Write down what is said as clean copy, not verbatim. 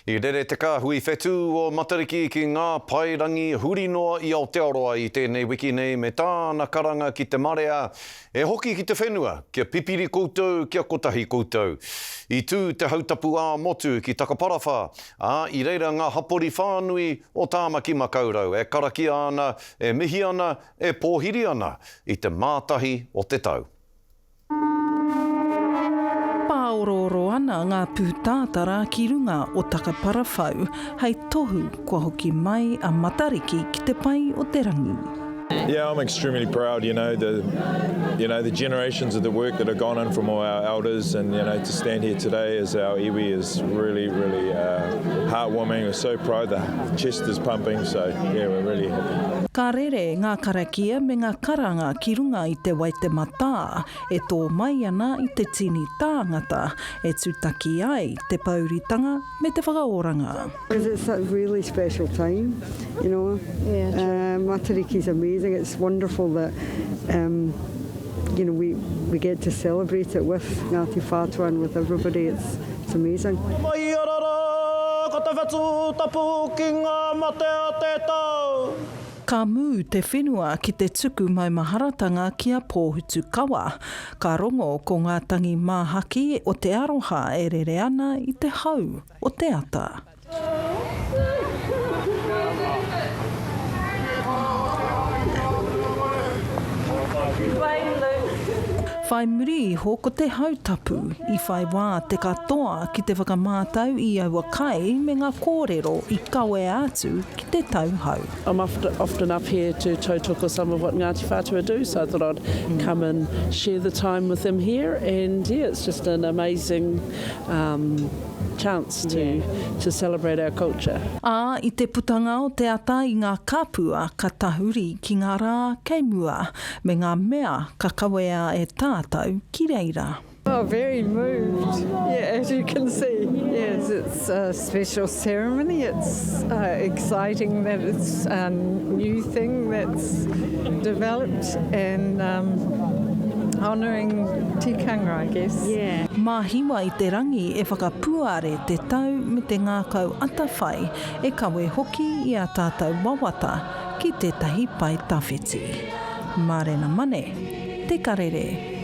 I rere te kāhui whetū o Matariki ki ngā pairangi huri noa i Aotearoa i tēnei wiki nei me tāna karanga ki te marea e hoki ki te whenua, kia pipiri koutou, kia kotahi koutou. I tū te hautapu ā motu ki Takaparawhau, i reira ngā hapori whānui o tāmaki makaurau, e karakia ana, e mihi ana, e pōhiri ana i te Mātahi o te tau. Paororo ana ngā pūtātara ki runga o Takaparawhau, hei tohu kua hoki mai a Matariki ki te pai o te rangi. Yeah, I'm extremely proud, the generations of the work that have gone in from all our elders, and to stand here today as our iwi is really, really heartwarming. We're so proud, the chest is pumping, so yeah, we're really happy. Karere ngā karakia me ngā karanga ki runga i te Waitemata, e tō mai ana i te tini tāngata, e tūtaki ai te pauritanga me te whakaoranga. It's a really special time, Matariki's amazing. It's wonderful that, we get to celebrate it with Ngāti Whātua and with everybody. It's amazing. Ka mū te whenua ki te tuku mai maharatanga ki a pōhutu kawa. Ka rongo ko ngā tangi māhaki o te aroha e rere ana i te hau o te ata. Whai muri hoko te hautapu i whai wā te katoa ki te whakamātau i aua kai me ngā kōrero i kawe atu ki te tauhau. I'm often up here to tautoko some of what Ngāti Whātua do, so I thought I'd come and share the time with them here, and it's just an amazing chance to celebrate our culture. I te putanga o te ata i ngā kāpua ka tahuri ki ngā rā kei mua, me ngā mea ka kawea e tātou ki reira. Oh, very moved. Yeah, as you can see. Yes, it's a special ceremony. It's exciting that it's a new thing that's developed and honouring tikanga, I guess. Yeah. Mahiwa i te rangi e whakapuare te tau me te ngākau atawhai e kawe hoki i a tātou wawata ki te tahi pai tawhiti. Mārena Mane, te Karere.